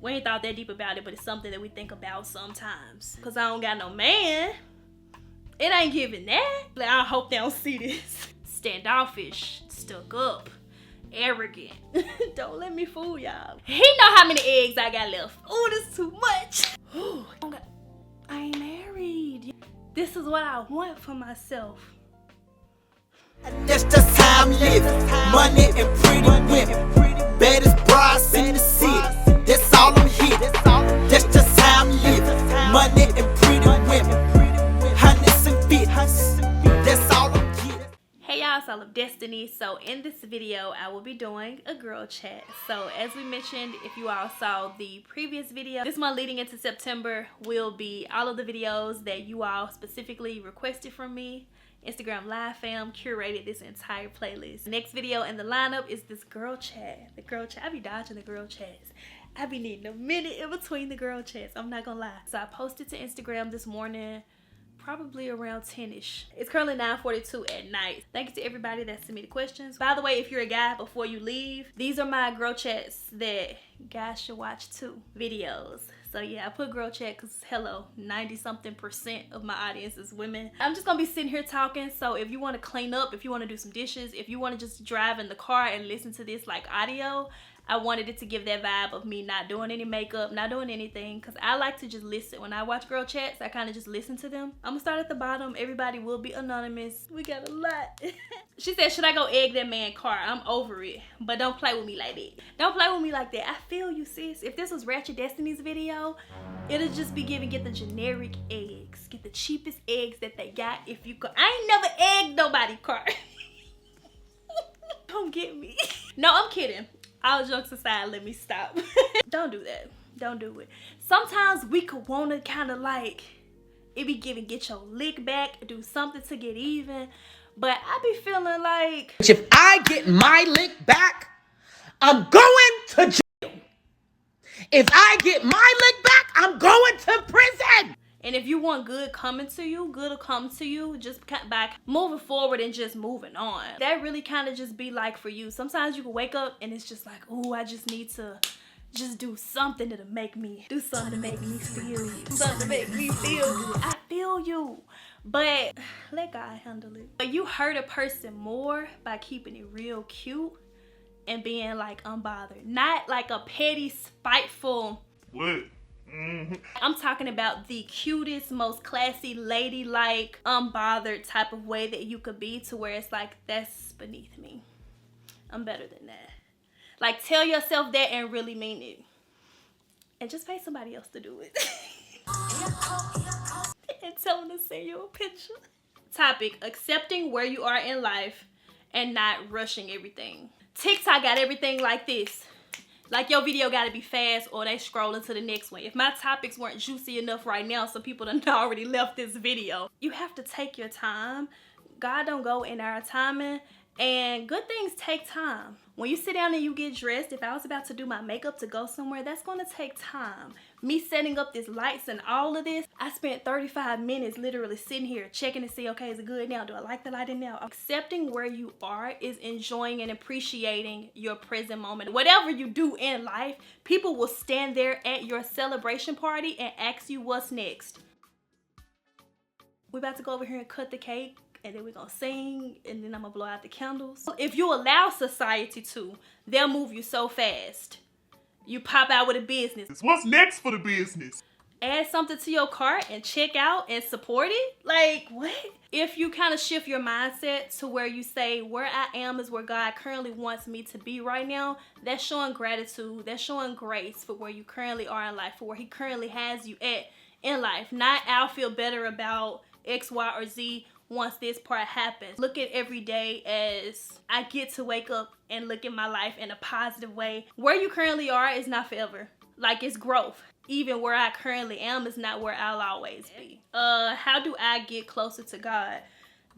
We ain't thought that deep about it, but it's something that we think about sometimes. Cause I don't got no man. It ain't giving that. Like, I hope they don't see this. Standoffish, stuck up, arrogant. Don't let me fool y'all. He know how many eggs I got left. Oh, this is too much. I ain't married. This is what I want for myself. That's just how I'm living. Money and pretty women. Baddest bras in the city. That's all I'm hitting. That's just how I'm living. Money and pretty women. Hundreds and fifties. That's all I'm getting. Hey y'all, it's Allofdestiny. So in this video, I will be doing a girl chat. So as we mentioned, if you all saw the previous video, this month leading into September will be all of the videos that you all specifically requested from me. Instagram Live fam curated this entire playlist. Next video in the lineup is this girl chat. The girl chat. I be dodging the girl chats. I be needing a minute in between the girl chats. I'm not gonna lie. So I posted to Instagram this morning, probably around 10ish. It's currently 9:42 at night. Thank you to everybody that submitted questions. By the way, if you're a guy, before you leave, these are my girl chats that guys should watch too videos. So yeah, I put girl chat because hello, 90-something% of my audience is women. I'm just gonna be sitting here talking. So if you want to clean up, if you want to do some dishes, if you want to just drive in the car and listen to this like audio, I wanted it to give that vibe of me not doing any makeup, not doing anything, because I like to just listen. When I watch girl chats, I kind of just listen to them. I'm gonna start at the bottom. Everybody will be anonymous. We got a lot. She said, should I go egg that man car? I'm over it, but don't play with me like that. Don't play with me like that. I feel you, sis. If this was Allofdestiny's video, it'll just be get the generic eggs. Get the cheapest eggs that they got. If you go, I ain't never egged nobody car. Don't get me. No, I'm kidding. All jokes aside, let me stop. Don't do that. Don't do it. Sometimes we could want to kind of like, it be giving, get your lick back, do something to get even. But I be feeling like, If I get my lick back, I'm going to jail. If I get my lick back, I'm going to prison. and if you want good coming to you, good will come to you just by moving forward and just moving on. That really kind of just be like for you. Sometimes you can wake up and it's just like, oh, I just need to just do something that'll make me, do something to make me feel you. Something to make me feel good. I feel you. But let God handle it. But you hurt a person more by keeping it real cute and being like unbothered. Not like a petty, spiteful. What? I'm talking about the cutest, most classy, ladylike, unbothered type of way that you could be, to where it's like, that's beneath me. I'm better than that. Like, tell yourself that and really mean it. And just pay somebody else to do it. And tell them to send you a picture. Topic, accepting where you are in life and not rushing everything. TikTok got everything like this. Like, your video gotta be fast or they scrolling to the next one. If my topics weren't juicy enough right now, some people done already left this video. You have to take your time. God don't go in our timing, and good things take time. When you sit down and you get dressed, if I was about to do my makeup to go somewhere, that's gonna take time. Me setting up these lights and all of this, I spent 35 minutes literally sitting here checking to see, okay, is it good now? Do I like the lighting now? Accepting where you are is enjoying and appreciating your present moment. Whatever you do in life, people will stand there at your celebration party and ask you what's next. We're about to go over here and cut the cake. And then we're gonna sing, and then I'm gonna blow out the candles. If you allow society to, they'll move you so fast. You pop out with a business. What's next for the business? Add something to your cart and check out and support it? Like, what? If you kind of shift your mindset to where you say, where I am is where God currently wants me to be right now, that's showing gratitude, that's showing grace for where you currently are in life, for where he currently has you at in life. Not, I'll feel better about X, Y, or Z once this part happens. Look at every day as I get to wake up and look at my life in a positive way. Where you currently are is not forever. Like, it's growth. Even where I currently am is not where I'll always be. How do I get closer to God?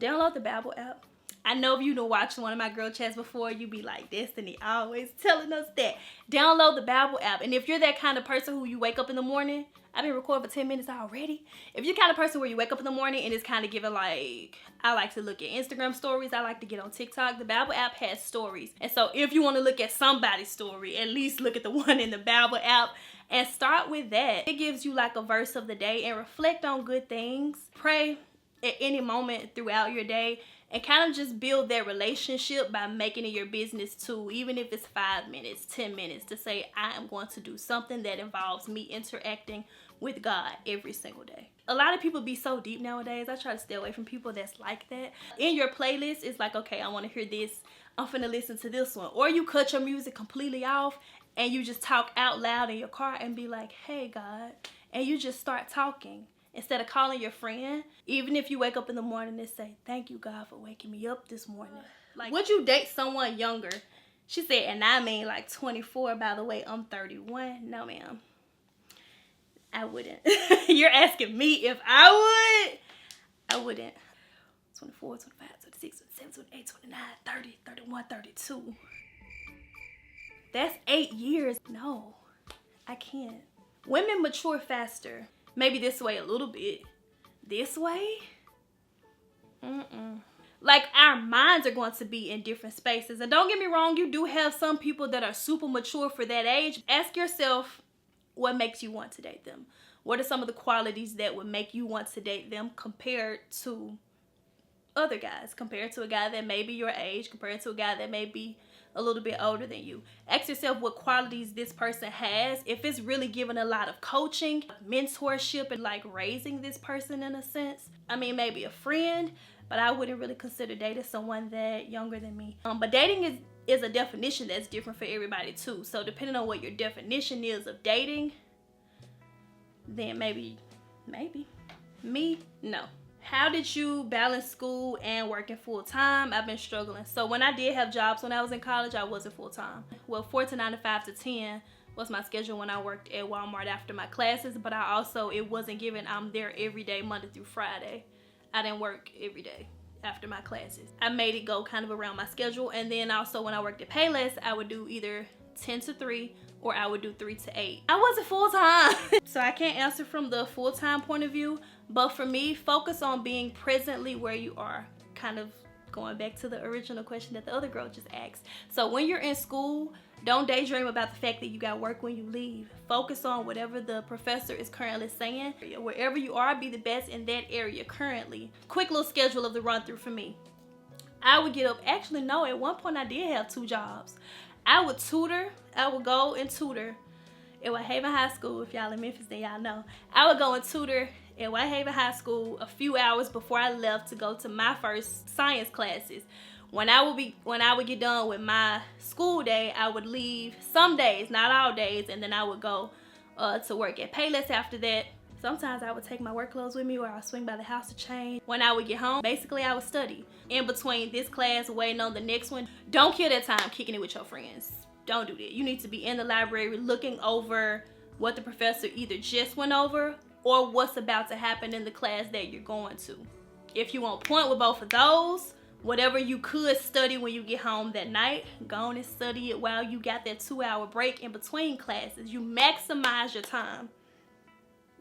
Download the Bible app. I know if you done watched one of my girl chats before, you be like, Destiny always telling us that. Download the Bible app. And if you're that kind of person who you wake up in the morning, I've been recording for 10 minutes already. If you're the kind of person where you wake up in the morning and it's kind of giving like, I like to look at Instagram stories, I like to get on TikTok, the Bible app has stories. And so if you want to look at somebody's story, at least look at the one in the Bible app and start with that. It gives you like a verse of the day and reflect on good things. Pray at any moment throughout your day and kind of just build that relationship by making it your business too, even if it's 5 minutes, 10 minutes, to say, I am going to do something that involves me interacting with God every single day. A lot of people be so deep nowadays. I try to stay away from people that's like that. In your playlist, it's like, okay, I want to hear this. I'm finna listen to this one. Or you cut your music completely off and you just talk out loud in your car and be like, hey, God. And you just start talking. Instead of calling your friend, even if you wake up in the morning and say, thank you, God, for waking me up this morning. Like, would you date someone younger? She said, and I mean like 24, by the way, I'm 31. No, ma'am. I wouldn't. You're asking me if I would? I wouldn't. 24, 25, 26, 27, 28, 29, 30, 31, 32. That's 8 years. No, I can't. Women mature faster. Maybe this way a little bit. This way? Like, our minds are going to be in different spaces. And don't get me wrong, you do have some people that are super mature for that age. Ask yourself, what makes you want to date them? What are some of the qualities that would make you want to date them compared to other guys? Compared to a guy that may be your age, compared to a guy that may be a little bit older than you. Ask yourself what qualities this person has. If it's really giving a lot of coaching, mentorship, and like raising this person in a sense. I mean, maybe a friend, but I wouldn't really consider dating someone that younger than me. But dating is a definition that's different for everybody too. So depending on what your definition is of dating, then maybe. Me, no. How did you balance school and working full time? I've been struggling. So when I did have jobs when I was in college, I wasn't full time. Well, 4 to 9 to 5 to 10 was my schedule when I worked at Walmart after my classes, but it wasn't given I'm there every day, Monday through Friday. I didn't work every day after my classes. I made it go kind of around my schedule. And then also when I worked at Payless, I would do either 10 to 3 or I would do 3 to 8. I wasn't full time. So I can't answer from the full time point of view, but for me, focus on being presently where you are. Kind of going back to the original question that the other girl just asked. So when you're in school, don't daydream about the fact that you got work when you leave. Focus on whatever the professor is currently saying. Wherever you are, be the best in that area currently. Quick little schedule of the run through for me. I would get up, actually no, at one point I did have 2 jobs. I would tutor. I would go and tutor at Whitehaven High School. If y'all in Memphis, then y'all know. I would go and tutor at Whitehaven High School a few hours before I left to go to my first science classes. When I would get done with my school day, I would leave some days, not all days, and then I would go to work at Payless after that. Sometimes I would take my work clothes with me or I would swing by the house to change. When I would get home, basically I would study. In between this class, waiting on the next one. Don't kill that time kicking it with your friends. Don't do that. You need to be in the library looking over what the professor either just went over or what's about to happen in the class that you're going to. If you on point with both of those, whatever you could study when you get home that night, go on and study it while you got that 2-hour break in between classes. You maximize your time.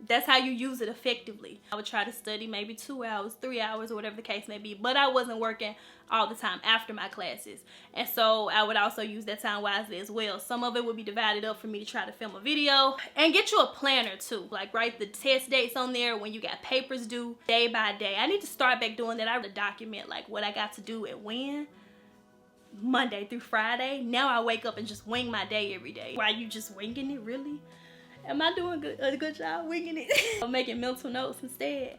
That's how you use it effectively. I would try to study maybe 2 hours, 3 hours, or whatever the case may be, but I wasn't working all the time after my classes. And so I would also use that time wisely as well. Some of it would be divided up for me to try to film a video. And get you a planner too. Like write the test dates on there when you got papers due day by day. I need to start back doing that. I would document like what I got to do and when. Monday through Friday. Now I wake up and just wing my day every day. Why you just winging it, really? Am I doing a good job winging it? I'm making mental notes instead.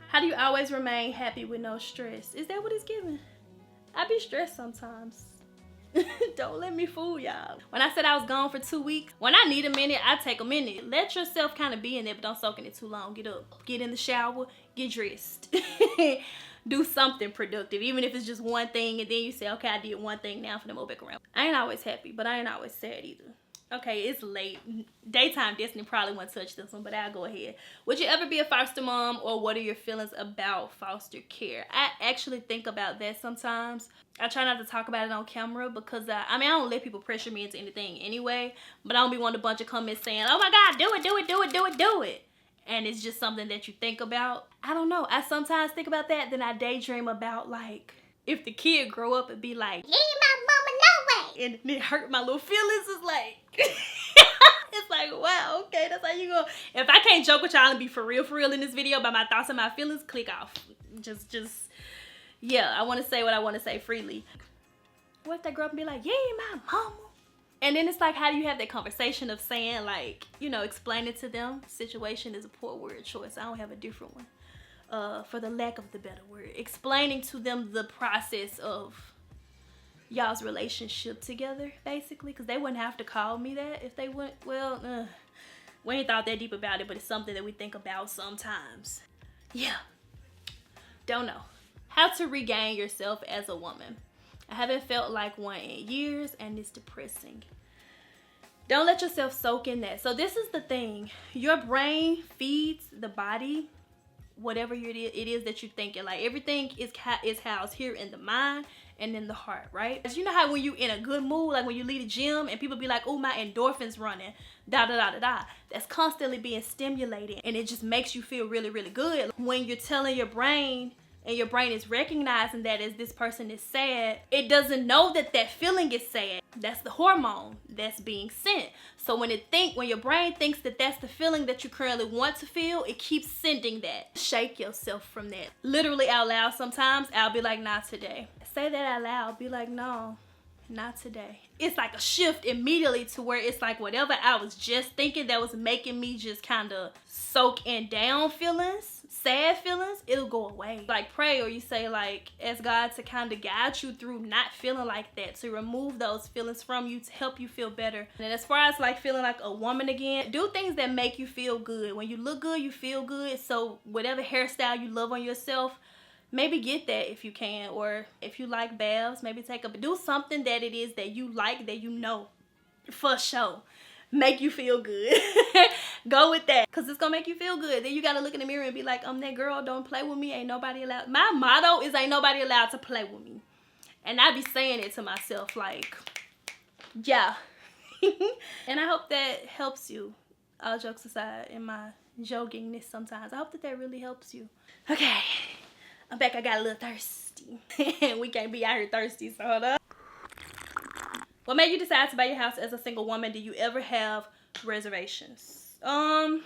How do you always remain happy with no stress? Is that what it's giving? I be stressed sometimes. Don't let me fool y'all. When I said I was gone for 2 weeks, when I need a minute, I take a minute. Let yourself kind of be in there, but don't soak in it too long. Get up, get in the shower, get dressed. Do something productive, even if it's just one thing, and then you say, okay, I did one thing, now I'm finna move back around. I ain't always happy, but I ain't always sad either. Okay, it's late. Daytime Destiny probably won't touch this one, but I'll go ahead. Would you ever be a foster mom, or what are your feelings about foster care? I actually think about that sometimes. I try not to talk about it on camera because, I don't let people pressure me into anything anyway, but I don't be wanting a bunch of comments saying, oh my God, do it, do it, do it, do it, do it. And it's just something that you think about. I don't know. I sometimes think about that, then I daydream about, like, if the kid grow up and be like, yeah, my mama, no way. And it hurt my little feelings. It's like, it's like, wow, okay, that's how you go. If I can't joke with y'all and be for real in this video about my thoughts and my feelings, click off. Yeah, I want to say what I want to say freely. What if they grow up and be like, yeah, my mama? And then it's like, how do you have that conversation of saying, like, you know, explain it to them? Situation is a poor word choice. I don't have a different one. For the lack of the better word. Explaining to them the process of y'all's relationship together, basically. Because they wouldn't have to call me that if they wouldn't. Well, we ain't thought that deep about it, but it's something that we think about sometimes. Yeah. Don't know. How to regain yourself as a woman. I haven't felt like one in years, and it's depressing. Don't let yourself soak in that. So this is the thing. Your brain feeds the body whatever it is that you're thinking. Like, everything is housed here in the mind and in the heart, right? As you know how when you in a good mood, like when you leave the gym and people be like, oh, my endorphins running, da da da da da. That's constantly being stimulated, and it just makes you feel really, really good. When you're telling your brain, and your brain is recognizing that as this person is sad, it doesn't know that that feeling is sad. That's the hormone that's being sent. So when your brain thinks that that's the feeling that you currently want to feel, it keeps sending that. Shake yourself from that. Literally out loud sometimes, I'll be like, not today. Say that out loud, be like, no, not today. It's like a shift immediately to where it's like whatever I was just thinking that was making me just kind of soak in down feelings, sad feelings, it'll go away. Like, pray, or you say, like, ask God to kind of guide you through not feeling like that, to remove those feelings from you, to help you feel better. And as far as like feeling like a woman again, do things that make you feel good. When you look good, you feel good. So whatever hairstyle you love on yourself, maybe get that if you can. Or if you like baths, maybe do something that it is that you like, that you know for sure make you feel good. Go with that, because it's gonna make you feel good. Then you gotta look in the mirror and be like, that girl, don't play with me. Ain't nobody allowed. My motto is ain't nobody allowed to play with me. And I be saying it to myself, like, yeah. And I hope that helps you. All jokes aside, in my jokingness sometimes, I hope that really helps you. Okay, I'm back. I got a little thirsty. We can't be out here thirsty, so hold up. What made you decide to buy your house as a single woman? Do you ever have reservations? No.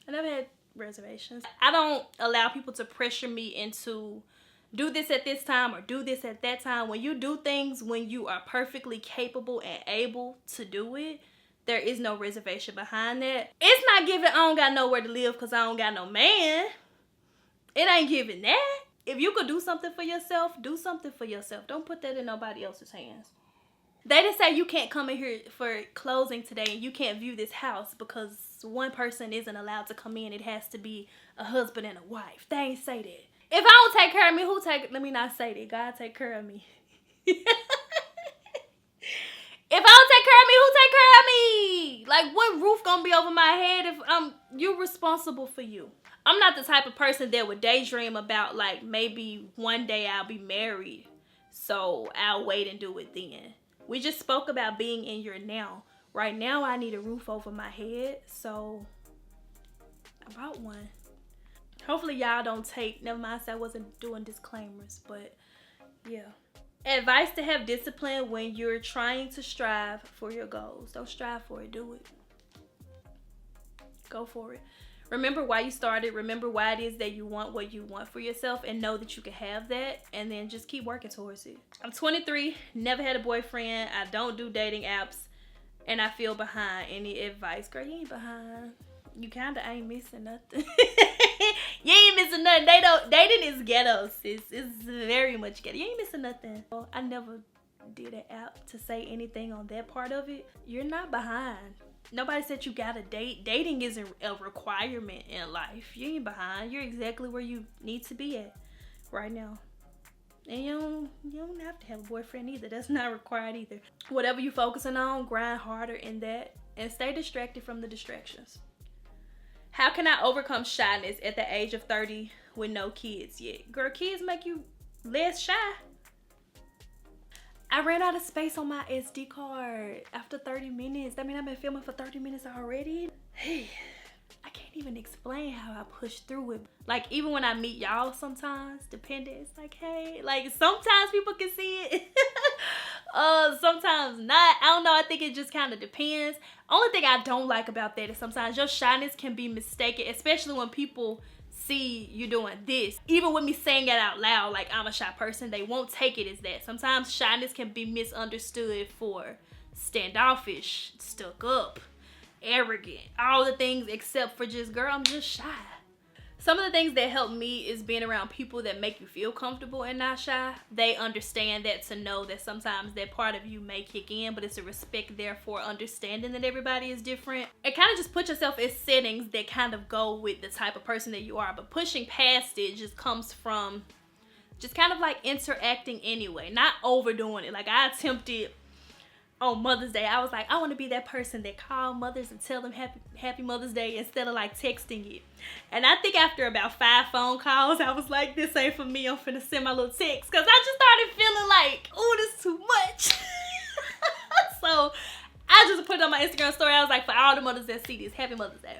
I never had reservations. I don't allow people to pressure me into do this at this time or do this at that time. When you do things when you are perfectly capable and able to do it, there is no reservation behind that. It's not giving I don't got nowhere to live because I don't got no man. It ain't giving that. If you could do something for yourself, do something for yourself. Don't put that in nobody else's hands. They didn't say you can't come in here for closing today and you can't view this house because one person isn't allowed to come in. It has to be a husband and a wife. They ain't say that. If I don't take care of me, let me not say that. God take care of me. If I don't take care of me, who take care of me? Like, what roof gonna be over my head if you're responsible for you? I'm not the type of person that would daydream about, like, maybe one day I'll be married, so I'll wait and do it then. We just spoke about being in your now. Right now, I need a roof over my head, so I bought one. Hopefully, y'all don't take, never mind, I wasn't doing disclaimers, but yeah. Advice to have discipline when you're trying to strive for your goals. Don't strive for it, do it. Go for it. Remember why you started. Remember why it is that you want what you want for yourself, and know that you can have that, and then just keep working towards it. I'm 23, never had a boyfriend. I don't do dating apps, and I feel behind. Any advice? Girl, you ain't behind. You kind of ain't missing nothing. You ain't missing nothing. Dating is ghetto, sis. It's very much ghetto. You ain't missing nothing. I never did an app to say anything on that part of it. You're not behind. Nobody said you gotta date. Dating isn't a requirement in life. You ain't behind. You're exactly where you need to be at right now. And you don't have to have a boyfriend either. That's not required either. Whatever you're focusing on, grind harder in that and stay distracted from the distractions. How can I overcome shyness at the age of 30 with no kids yet? Girl, kids make you less shy. I ran out of space on my SD card after 30 minutes. That means I've been filming for 30 minutes already. Hey, I can't even explain how I push through it. Like, even when I meet y'all sometimes, depending, it's like, hey, like sometimes people can see it. Sometimes not. I don't know. I think it just kind of depends. Only thing I don't like about that is sometimes your shyness can be mistaken, especially when people see you doing this. Even with me saying it out loud, like I'm a shy person, they won't take it as that. Sometimes shyness can be misunderstood for standoffish, stuck up, arrogant, all the things except for just, girl, I'm just shy. Some of the things that help me is being around people that make you feel comfortable and not shy. They understand that, to know that sometimes that part of you may kick in, but it's a respect there for understanding that everybody is different. And kind of just put yourself in settings that kind of go with the type of person that you are. But pushing past it just comes from just kind of like interacting anyway, not overdoing it. Like I attempted on Mother's Day, I was like, I want to be that person that call mothers and tell them happy Mother's Day instead of like texting it. And I think after about 5 phone calls, I was like, this ain't for me. I'm finna send my little text, because I just started feeling like, oh, this is too much. So I just put it on my Instagram story. I was like, for all the mothers that see this, happy Mother's Day.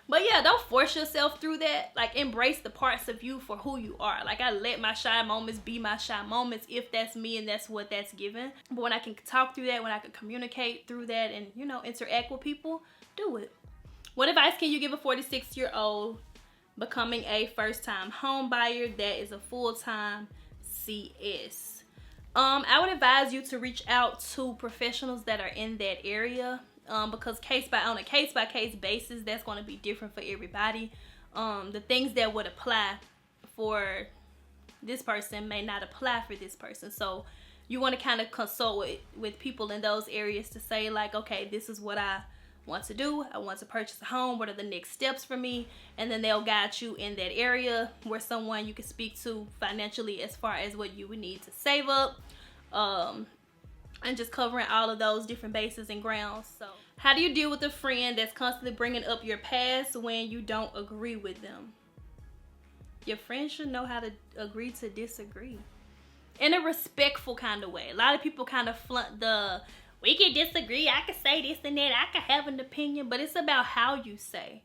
But yeah, don't force yourself through that. Like, embrace the parts of you for who you are. Like, I let my shy moments be my shy moments if that's me and that's what that's given. But when I can talk through that, when I can communicate through that and, you know, interact with people, do it. What advice can you give a 46-year-old becoming a first-time home buyer that is a full-time CS? I would advise you to reach out to professionals that are in that area. Because on a case-by-case basis, that's going to be different for everybody. The things that would apply for this person may not apply for this person. So you want to kind of consult with people in those areas to say, like, okay, this is what I want to do. I want to purchase a home. What are the next steps for me? And then they'll guide you in that area where someone you can speak to financially as far as what you would need to save up. And just covering all of those different bases and grounds. So how do you deal with a friend that's constantly bringing up your past when you don't agree with them? Your friend should know how to agree to disagree in a respectful kind of way. A lot of people kind of flaunt the, we can disagree, I can say this and that, I can have an opinion, but it's about how you say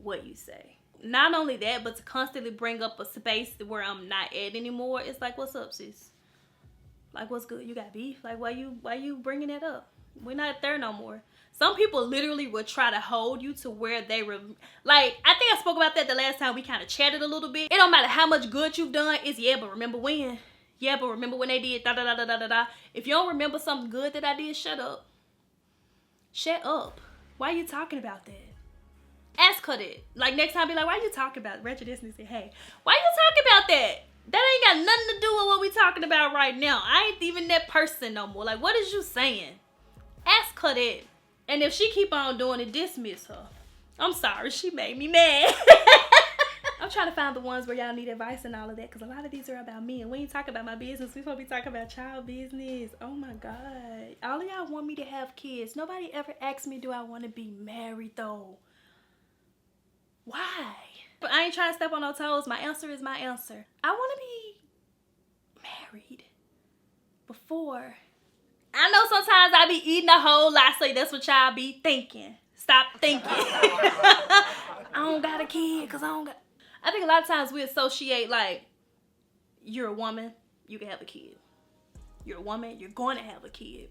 what you say. Not only that, but to constantly bring up a space where I'm not at anymore. It's like, what's up, sis? Like, what's good? You got beef? Like, why you bringing that up? We're not there no more. Some people literally will try to hold you to where they were. Like, I think I spoke about that the last time we kind of chatted a little bit. It don't matter how much good you've done. It's, yeah, but remember when? Yeah, but remember when they did da-da-da-da-da-da. If you don't remember something good that I did, shut up. Shut up. Why are you talking about that? Ask her that. Like, next time, be like, why are you talking about it? ᶫᵒᵛᵏ say, hey, why you talking about that? That ain't got nothing to do with what we talking about right now. I ain't even that person no more. Like, what is you saying? Ask her that. And if she keep on doing it, dismiss her. I'm sorry, she made me mad. I'm trying to find the ones where y'all need advice and all of that, because a lot of these are about me, and we ain't talking about my business. We supposed to be talking about child business. Oh my God. All of y'all want me to have kids. Nobody ever asked me, do I want to be married though? Why? But I ain't trying to step on no toes. My answer is my answer. I want to be married before. I know sometimes I be eating a whole lot, so that's what y'all be thinking. Stop thinking. I don't got a kid because I don't got... I think a lot of times we associate, like, you're a woman, you can have a kid. You're a woman, you're going to have a kid.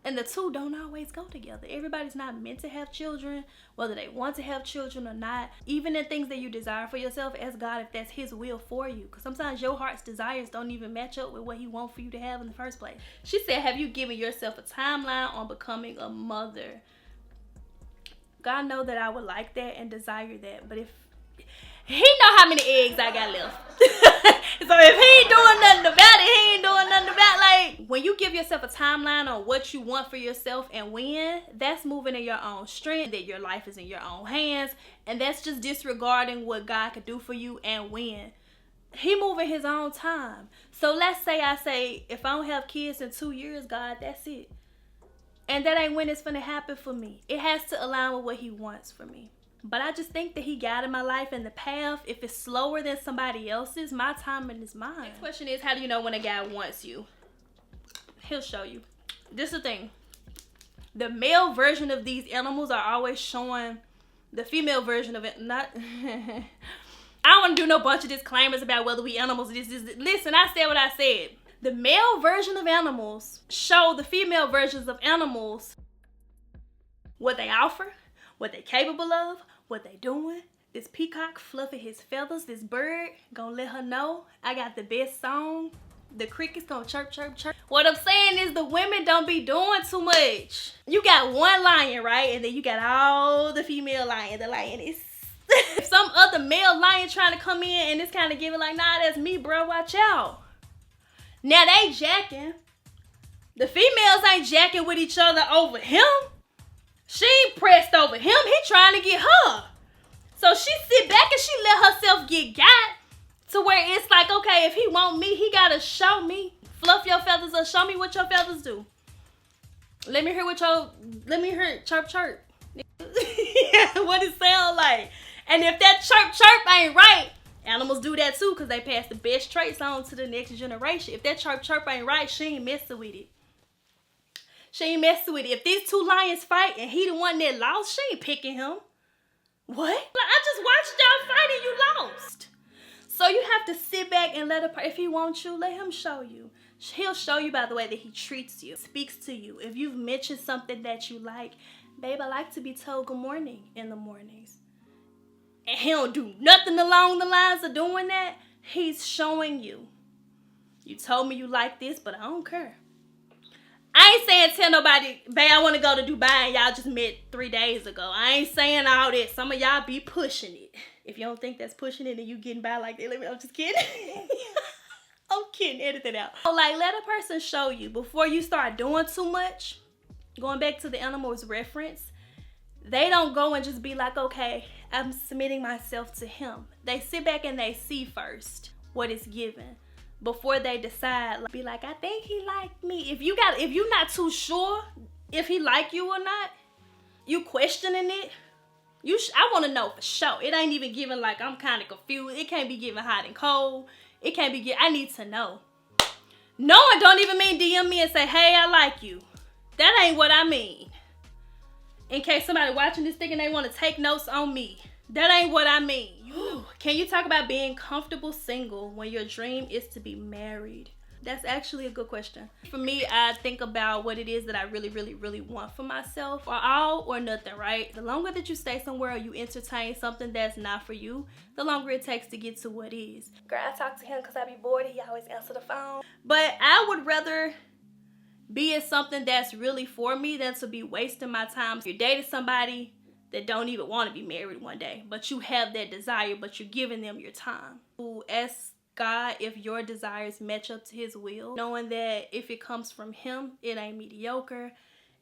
And the two don't always go together. Everybody's not meant to have children, whether they want to have children or not. Even in things that you desire for yourself, ask God if that's his will for you. Because sometimes your heart's desires don't even match up with what he wants for you to have in the first place. She said, have you given yourself a timeline on becoming a mother? God know that I would like that and desire that. But if he know how many eggs I got left. So if he ain't doing nothing about it, he ain't doing nothing about it. Like, when you give yourself a timeline on what you want for yourself and when, that's moving in your own strength, that your life is in your own hands, and that's just disregarding what God could do for you and when. He moving his own time. So let's say I say, if I don't have kids in 2 years, God, that's it. And that ain't when it's gonna happen for me. It has to align with what he wants for me. But I just think that he guided my life in the path. If it's slower than somebody else's, my timing is mine. Next question is, how do you know when a guy wants you? He'll show you. This is the thing. The male version of these animals are always showing the female version of it. Not... I don't want to do no bunch of disclaimers about whether we animals. Listen, I said what I said. The male version of animals show the female versions of animals what they offer, what they capable of, what they doing. This peacock fluffing his feathers. This bird gonna let her know I got the best song. The crickets gonna chirp, chirp, chirp. What I'm saying is the women don't be doing too much. You got one lion, right? And then you got all the female lion. The lioness. If some other male lion trying to come in and it's kind of giving like, nah, that's me, bro. Watch out. Now they jacking. The females ain't jacking with each other over him. She ain't pressed over him. He trying to get her. So she sit back and she let herself get got to where it's like, okay, if he want me, he gotta show me. Fluff your feathers or show me what your feathers do. Let me hear chirp chirp. What it sound like. And if that chirp chirp ain't right, animals do that too because they pass the best traits on to the next generation. If that chirp chirp ain't right, she ain't messing with it. She ain't messing with it. If these two lions fight and he the one that lost, she ain't picking him. What? Like, I just watched y'all fight and you lost. So you have to sit back and if he wants you, let him show you. He'll show you by the way that he treats you, speaks to you. If you've mentioned something that you like, babe, I like to be told good morning in the mornings. And he don't do nothing along the lines of doing that. He's showing you. You told me you like this, but I don't care. I ain't saying tell nobody, babe, I want to go to Dubai and y'all just met 3 days ago. I ain't saying all that. Some of y'all be pushing it. If you don't think that's pushing it and you getting by like that, I'm just kidding. I'm kidding, edit it out. So like, let a person show you before you start doing too much. Going back to the animals reference, they don't go and just be like, okay, I'm submitting myself to him. They sit back and they see first what is given before they decide. Be like, I think he liked me. If you're not too sure if he like you or not, you questioning it. I want to know for sure. It ain't even giving like I'm kind of confused. It can't be giving hot and cold. It can't be I need to know. Knowing don't even mean DM me and say, hey, I like you. That ain't what I mean. In case somebody watching this thing and they want to take notes on me. That ain't what I mean. Can you talk about being comfortable single when your dream is to be married? That's actually a good question. For me, I think about what it is that I really, really, really want for myself. Or all or nothing, right? The longer that you stay somewhere or you entertain something that's not for you, the longer it takes to get to what is. Girl, I talk to him because I be bored. He always answer the phone. But I would rather be in something that's really for me than to be wasting my time. You're dating somebody that don't even want to be married one day, but you have that desire, but you're giving them your time. Ask God if your desires match up to his will, knowing that if it comes from him, it ain't mediocre.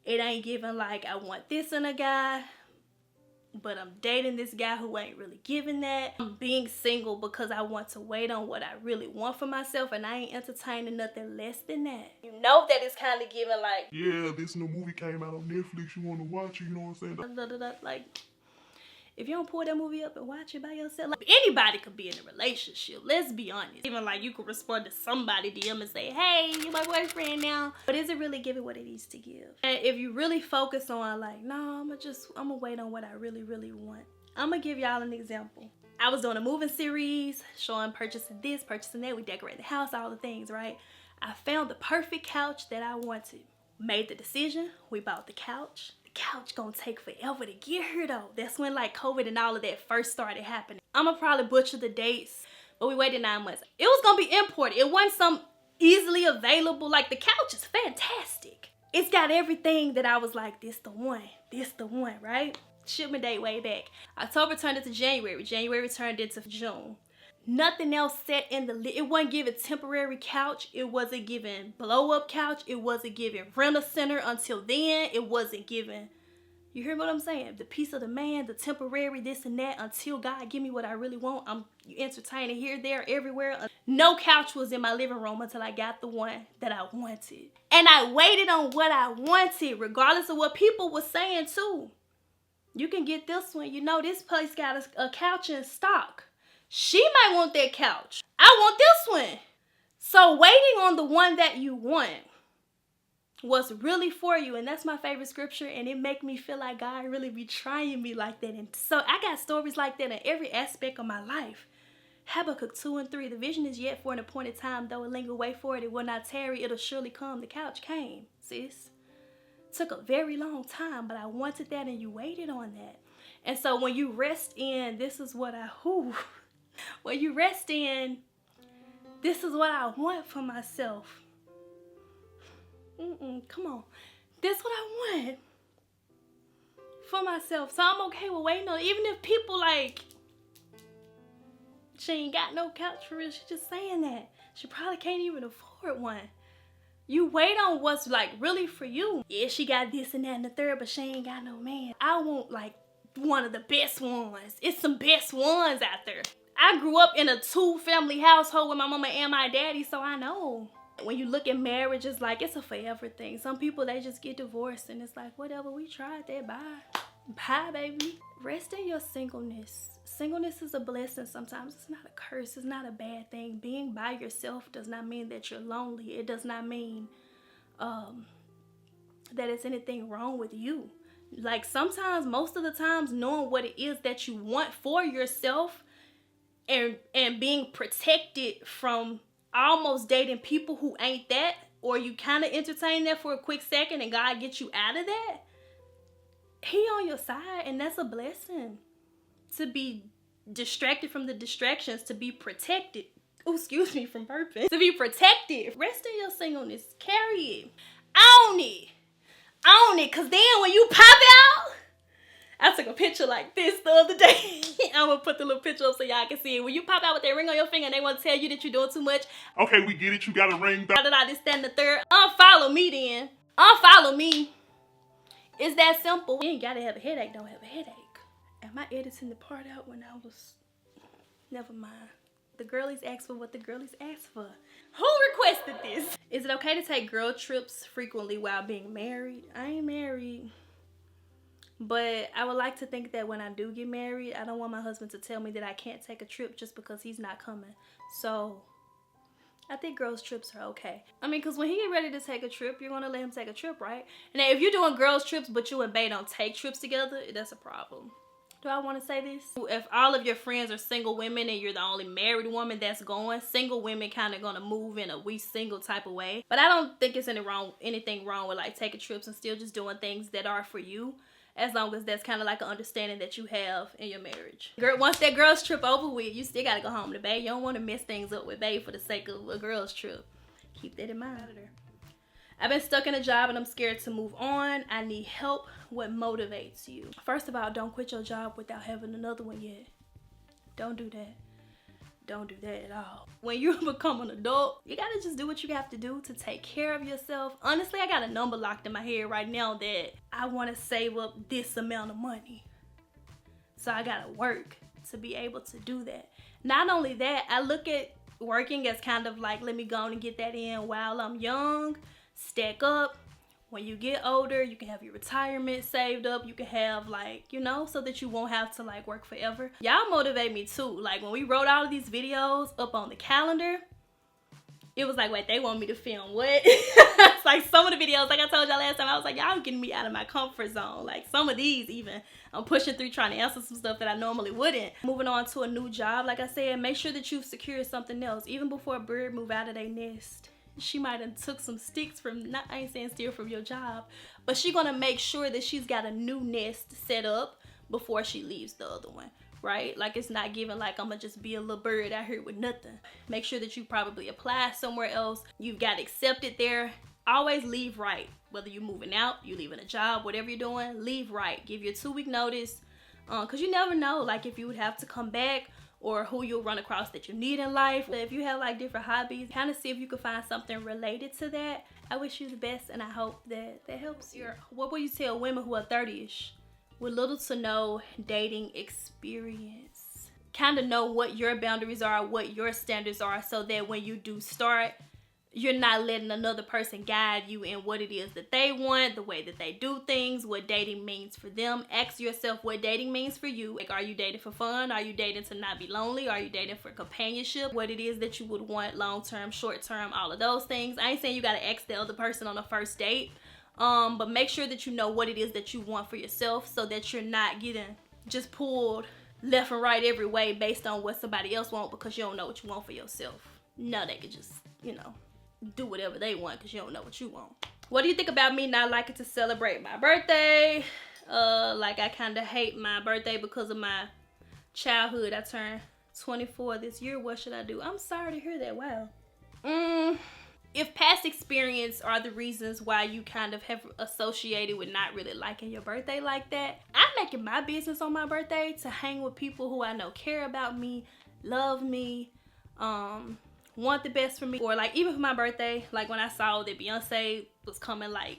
It ain't giving like I want this in a guy, but I'm dating this guy who ain't really giving that. I'm being single because I want to wait on what I really want for myself, and I ain't entertaining nothing less than that. You know that it's kind of giving like, yeah, this new movie came out on Netflix, you want to watch it, you know what I'm saying? Like, if you don't pull that movie up and watch it by yourself, like, anybody could be in a relationship. Let's be honest. Even like you could respond to somebody DM and say, hey, you're my boyfriend now. But is it really giving what it needs to give? And if you really focus on like, no, I'm gonna wait on what I really, really want. I'm gonna give y'all an example. I was doing a moving series, showing purchasing this, purchasing that. We decorated the house, all the things, right? I found the perfect couch that I wanted. Made the decision. We bought the couch. Couch gonna take forever to get here though. That's when like COVID and all of that first started happening. I'ma probably butcher the dates, but we waited 9 months. It was gonna be imported. It wasn't some easily available. Like, the couch is fantastic. It's got everything that I was like, this the one, right? Shipment date way back. October turned into January. January turned into June. Nothing else set in the it wasn't giving temporary couch. It wasn't giving blow up couch. It wasn't giving rent a center until then. It wasn't giving, You hear what I'm saying? The piece of the man, the temporary, this and that, until God give me what I really want. I'm entertaining here, there, everywhere. No couch was in my living room until I got the one that I wanted. And I waited on what I wanted, regardless of what people were saying too. You can get this one. You know, this place got a couch in stock. She might want that couch. I want this one. So waiting on the one that you want was really for you. And that's my favorite scripture. And it make me feel like God really be trying me like that. And so I got stories like that in every aspect of my life. Habakkuk 2:3. The vision is yet for an appointed time. Though it linger, wait for it. It will not tarry. It'll surely come. The couch came, sis. Took a very long time, but I wanted that and you waited on that. And so when you rest in, this is what when you rest in, this is what I want for myself. Come on. This is what I want for myself. So I'm okay with waiting on it. Even if people like, she ain't got no couch for real. She just saying that. She probably can't even afford one. You wait on what's like really for you. Yeah, she got this and that and the third, but she ain't got no man. I want like one of the best ones. It's some best ones out there. I grew up in a 2-family household with my mama and my daddy, so I know. When you look at marriage, it's like it's a forever thing. Some people, they just get divorced and it's like, whatever, we tried that, bye. Bye, baby. Rest in your singleness. Singleness is a blessing sometimes. It's not a curse. It's not a bad thing. Being by yourself does not mean that you're lonely. It does not mean that it's anything wrong with you. Like sometimes, most of the times, knowing what it is that you want for yourself and being protected from almost dating people who ain't that, or you kind of entertain that for a quick second and God gets you out of that, He on your side, and that's a blessing. To be distracted from the distractions, to be protected. Oh, excuse me, from burping. To be protected. Rest in your singleness. Carry it. Own it. Own it. Because then when you pop out, I took a picture like this the other day. I'm going to put the little picture up so y'all can see it. When you pop out with that ring on your finger and they want to tell you that you're doing too much. Okay, we get it. You got a ring back. This, that, and the third. Unfollow me then. Unfollow me. It's that simple. You ain't got to have a headache. Don't have a headache. Am I editing the part out when I was... Never mind. The girlies asked for what the girlies asked for. Who requested this? Is it okay to take girl trips frequently while being married? I ain't married. But I would like to think that when I do get married, I don't want my husband to tell me that I can't take a trip just because he's not coming. So I think girls trips are okay. I mean, because when he get ready to take a trip, you're going to let him take a trip, right? And if you're doing girls trips but you and Bae don't take trips together, that's a problem. Do I want to say this? If all of your friends are single women and you're the only married woman that's going, single women kind of going to move in a we single type of way. But I don't think it's anything wrong with like taking trips and still just doing things that are for you, as long as that's kind of like an understanding that you have in your marriage. Girl, once that girl's trip over with, you still got to go home to Bae. You don't want to mess things up with Bae for the sake of a girl's trip. Keep that in mind. I've been stuck in a job and I'm scared to move on. I need help. What motivates you? First of all, don't quit your job without having another one yet. Don't do that. Don't do that at all. When you become an adult, you gotta just do what you have to do to take care of yourself. Honestly, I got a number locked in my head right now that I want to save up this amount of money. So I gotta work to be able to do that. Not only that, I look at working as kind of like, let me go on and get that in while I'm young. Stack up. When you get older, you can have your retirement saved up. You can have like, you know, so that you won't have to like work forever. Y'all motivate me too. Like when we wrote all of these videos up on the calendar, it was like, wait, they want me to film what? It's like some of the videos, like I told y'all last time, I was like, y'all getting me out of my comfort zone. Like some of these even, I'm pushing through trying to answer some stuff that I normally wouldn't. Moving on to a new job, like I said, make sure that you've secured something else. Even before a bird move out of their nest. She might have took some sticks from, I ain't saying steal from your job, but she gonna make sure that she's got a new nest set up before she leaves the other one, right? Like it's not giving like I'm gonna just be a little bird out here with nothing. Make sure that you probably apply somewhere else. You've got accepted there. Always leave right. Whether you're moving out, you leaving a job, whatever you're doing, leave right. Give your 2-week notice, cause you never know like if you would have to come back, or who you'll run across that you need in life. If you have like different hobbies, kind of see if you can find something related to that. I wish you the best and I hope that that helps you. What will you tell women who are 30-ish with little to no dating experience. Kind of know what your boundaries are, what your standards are, so that when you do start, you're not letting another person guide you in what it is that they want, the way that they do things, what dating means for them. Ask yourself what dating means for you. Like, are you dating for fun? Are you dating to not be lonely? Are you dating for companionship? What it is that you would want long-term, short-term, all of those things. I ain't saying you gotta ask the other person on a first date, but make sure that you know what it is that you want for yourself, so that you're not getting just pulled left and right every way based on what somebody else wants, because you don't know what you want for yourself. No, they could just, you know, do whatever they want because you don't know what you want. What do you think about me not liking to celebrate my birthday? Like, I kind of hate my birthday because of my childhood. I turned 24 this year. What should I do? I'm sorry to hear that. Wow. If past experience are the reasons why you kind of have associated with not really liking your birthday like that, I'm making my business on my birthday to hang with people who I know care about me, love me, want the best for me. Or like, even for my birthday, like when I saw that Beyonce was coming like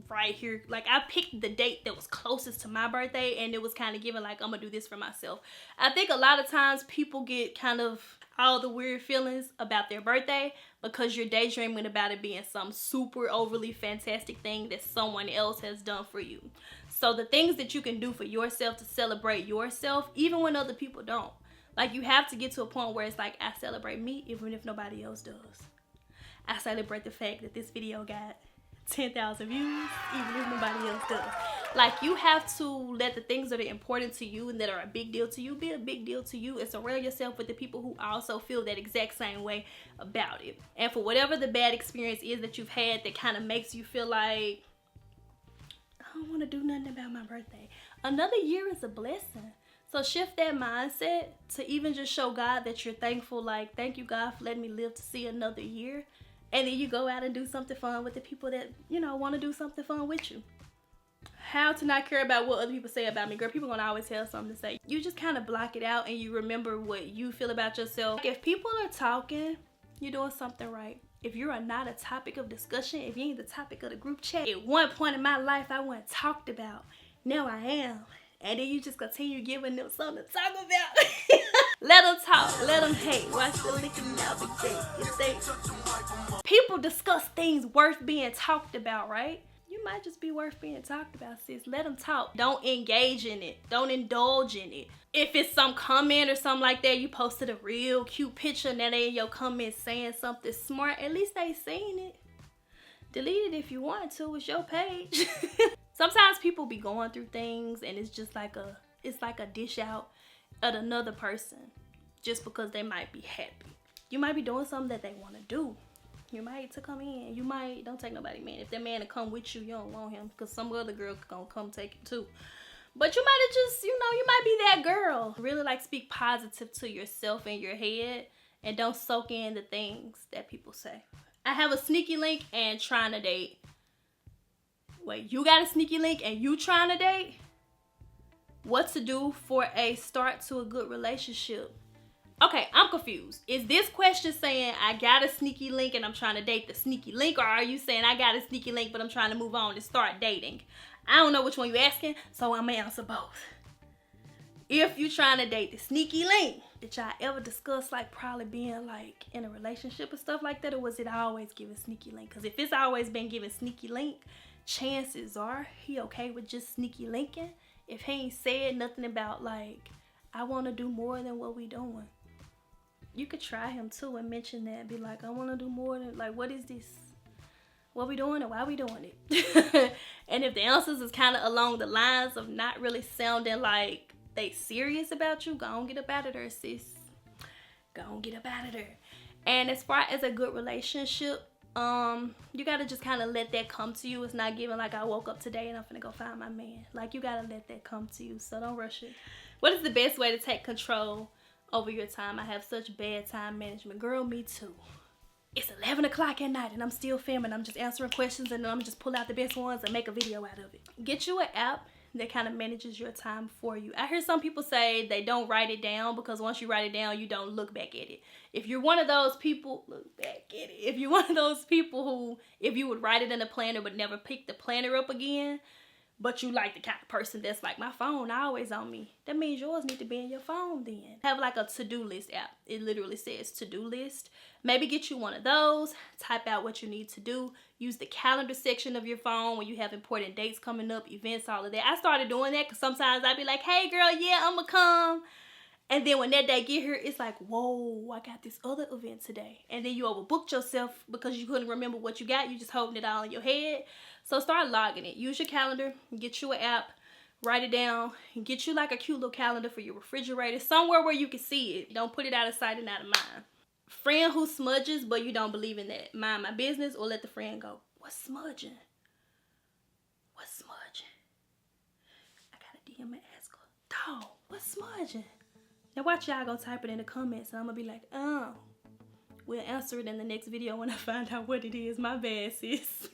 right here, like I picked the date that was closest to my birthday, and it was kind of giving like, I'm gonna do this for myself. I think a lot of times people get kind of all the weird feelings about their birthday because you're daydreaming about it being some super overly fantastic thing that someone else has done for you. So the things that you can do for yourself to celebrate yourself, even when other people don't. Like, you have to get to a point where it's like, I celebrate me even if nobody else does. I celebrate the fact that this video got 10,000 views even if nobody else does. Like, you have to let the things that are important to you and that are a big deal to you be a big deal to you, and surround yourself with the people who also feel that exact same way about it. And for whatever the bad experience is that you've had that kind of makes you feel like, I don't want to do nothing about my birthday, another year is a blessing. So shift that mindset to even just show God that you're thankful. Like, thank you, God, for letting me live to see another year. And then you go out and do something fun with the people that, you know, want to do something fun with you. How to not care about what other people say about me. Girl, people gonna always have something to say. You just kind of block it out and you remember what you feel about yourself. If people are talking, you're doing something right. If you are not a topic of discussion, if you ain't the topic of the group chat, at one point in my life I wasn't talked about. Now I am. And then you just continue giving them something to talk about. Let them talk. Let them hate. Watch the licking out. People discuss things worth being talked about, right? You might just be worth being talked about, sis. Let them talk. Don't engage in it. Don't indulge in it. If it's some comment or something like that, you posted a real cute picture and then they in your comments saying something smart, at least they seen it. Delete it if you want to. It's your page. Sometimes people be going through things and it's just like a dish out at another person just because they might be happy. You might be doing something that they want to do. You might to come in. You might, don't take nobody, man. If that man to come with you, you don't want him because some other girl gonna come take it too. But you might have just, you know, you might be that girl. Really like speak positive to yourself in your head and don't soak in the things that people say. I have a sneaky link and trying to date. Wait, you got a sneaky link and you trying to date? What to do for a start to a good relationship? Okay, I'm confused. Is this question saying I got a sneaky link and I'm trying to date the sneaky link? Or are you saying I got a sneaky link but I'm trying to move on and start dating? I don't know which one you're asking, so I'm gonna answer both. If you're trying to date the sneaky link, did y'all ever discuss like probably being like in a relationship and stuff like that? Or was it always giving sneaky link? Because if it's always been giving sneaky link, chances are he okay with just sneaky linking. If he ain't said nothing about like, I want to do more than what we doing. You could try him too and mention that. Be like, I want to do more than, like, what is this? What we doing and why we doing it? And if the answers is kind of along the lines of not really sounding like they serious about you, go on get up out of there, sis. Go on get up out of there. And as far as a good relationship, you gotta just kind of let that come to you. It's not giving like I woke up today and I'm finna go find my man. Like, you gotta let that come to you, so don't rush it. What is the best way to take control over your time? I have such bad time management. Girl, me too. It's 11 o'clock at night and I'm still filming. I'm just answering questions and then I'm just pull out the best ones and make a video out of it. Get you an app that kind of manages your time for you. I hear some people say they don't write it down because once you write it down, you don't look back at it. If you're one of those people, look back at it. If you're one of those people who, if you would write it in a planner but never pick the planner up again, but you like the kind of person that's like, my phone always on me. That means yours need to be in your phone then. Have like a to-do list app. It literally says to-do list. Maybe get you one of those. Type out what you need to do. Use the calendar section of your phone when you have important dates coming up, events, all of that. I started doing that because sometimes I'd be like, hey girl, yeah, I'ma come. And then when that day get here, it's like, whoa, I got this other event today. And then you overbooked yourself because you couldn't remember what you got. You just holding it all in your head. So start logging it. Use your calendar. Get you an app. Write it down. And get you like a cute little calendar for your refrigerator. Somewhere where you can see it. Don't put it out of sight and out of mind. Friend who smudges, but you don't believe in that. Mind my business or let the friend go. What's smudging? What's smudging? I got a DM and ask her. Dog, what's smudging? Now watch y'all go type it in the comments and I'm gonna be like, oh. We'll answer it in the next video when I find out what it is. My bad, sis.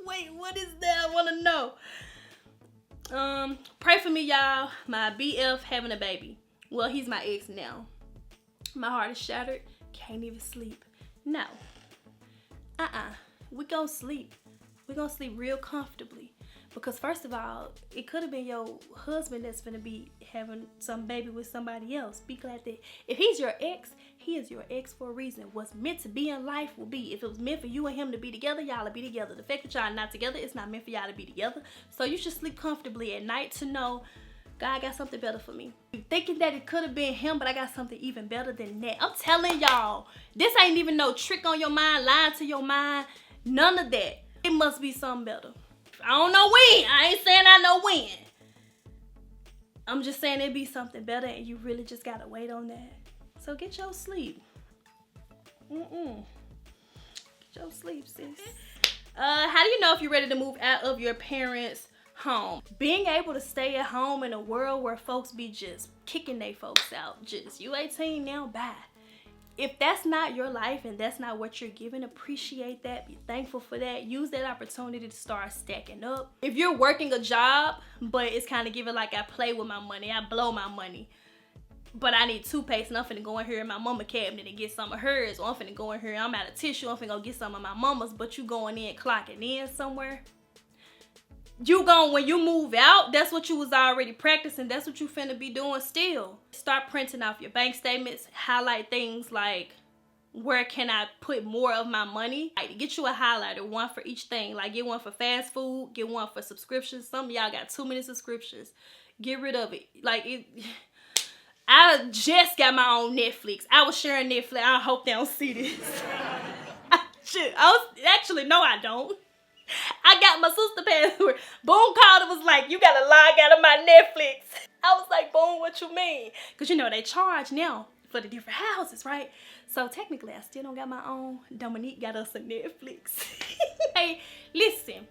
Wait, what is that? I wanna know. Pray for me, y'all. My BF having a baby. Well, he's my ex now. My heart is shattered. Can't even sleep. No. We gonna sleep. We gonna sleep real comfortably. Because first of all, it could have been your husband that's gonna be having some baby with somebody else. Be glad that if he's your ex, he is your ex for a reason. What's meant to be in life will be. If it was meant for you and him to be together, y'all will be together. The fact that y'all not together, it's not meant for y'all to be together. So you should sleep comfortably at night to know God got something better for me. You're thinking that it could have been him, but I got something even better than that. I'm telling y'all, this ain't even no trick on your mind, lying to your mind. None of that. It must be something better. I don't know when. I ain't saying I know when. I'm just saying it'd be something better and you really just gotta wait on that. So get your sleep. Get your sleep, sis. How do you know if you're ready to move out of your parents' home? Being able to stay at home in a world where folks be just kicking they folks out. Just, you 18 now, bye. If that's not your life and that's not what you're given, appreciate that. Be thankful for that. Use that opportunity to start stacking up. If you're working a job, but it's kind of giving like I play with my money, I blow my money, but I need toothpaste and I'm finna go in here in my mama cabinet and get some of hers, or I'm finna go in here, I'm out of tissue, I'm finna go get some of my mama's, but you going in, clocking in somewhere. You going, when you move out, that's what you was already practicing. That's what you finna be doing still. Start printing off your bank statements. Highlight things like, where can I put more of my money? Like, get you a highlighter, one for each thing. Like, get one for fast food, get one for subscriptions. Some of y'all got too many subscriptions. Get rid of it. Like, I just got my own Netflix. I was sharing Netflix. I hope they don't see this. Actually, no, I don't. I got my sister password. Boom called and was like, you gotta log out of my Netflix. I was like, Boom, what you mean? Because you know they charge now for the different houses, right? So technically I still don't got my own. Dominique got us a Netflix. Hey, listen,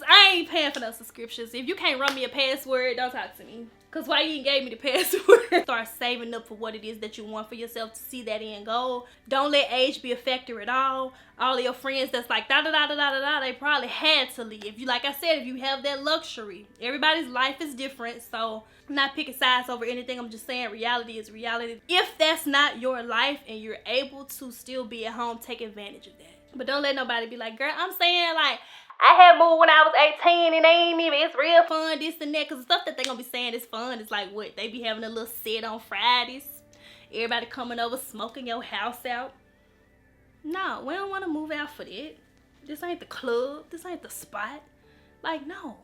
I ain't paying for no subscriptions. If you can't run me a password, don't talk to me. Because why you ain't gave me the password? Start saving up for what it is that you want for yourself to see that end goal. Don't let age be a factor at all. All of your friends that's like da-da-da-da-da-da-da, they probably had to leave. If you, like I said, if you have that luxury, everybody's life is different. So I'm not picking sides over anything. I'm just saying reality is reality. If that's not your life and you're able to still be at home, take advantage of that. But don't let nobody be like, girl, I'm saying like, I had moved when I was 18 and they ain't even, it's real fun, this and that. Because the stuff that they gonna be saying is fun. It's like what? They be having a little set on Fridays. Everybody coming over, smoking your house out. No, we don't want to move out for that. This ain't the club. This ain't the spot. Like, no.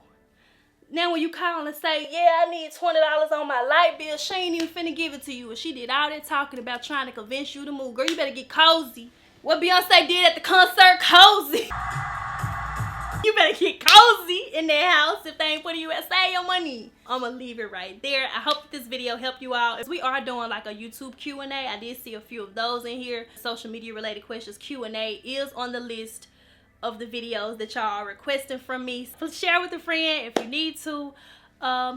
Now when you call and say, yeah, I need $20 on my light bill, she ain't even finna give it to you. And she did all that talking about trying to convince you to move. Girl, you better get cozy. What Beyonce did at the concert, cozy. You better get cozy in their house if they ain't putting you at save your money. I'm gonna leave it right there. I hope that this video helped you out. We are doing like a YouTube Q&A. I did see a few of those in here. Social media related questions Q&A is on the list of the videos that y'all are requesting from me. So share with a friend if you need to.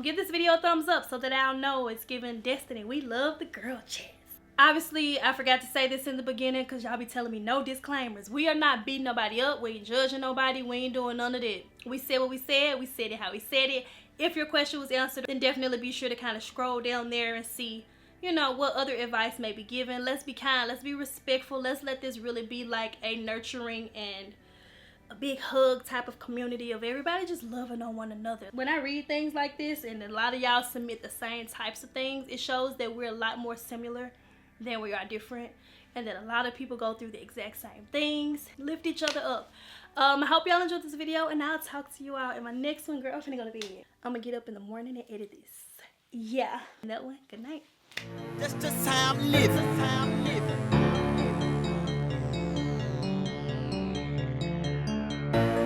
Give this video a thumbs up so that I'll know it's giving Destiny. We love the girl chat. Obviously, I forgot to say this in the beginning because y'all be telling me no disclaimers. We are not beating nobody up. We ain't judging nobody. We ain't doing none of that. We said what we said. We said it how we said it. If your question was answered, then definitely be sure to kind of scroll down there and see, you know, what other advice may be given. Let's be kind. Let's be respectful. Let's let this really be like a nurturing and a big hug type of community of everybody just loving on one another. When I read things like this and a lot of y'all submit the same types of things, it shows that we're a lot more similar than we are different, and that a lot of people go through the exact same things. Lift each other up. I hope y'all enjoyed this video, and I'll talk to you all in my next one. Girl, I'm finna go to bed. I'm gonna get up in the morning and edit this. Yeah. That one. Good night. That's just how I'm living.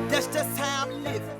That's just how I'm living.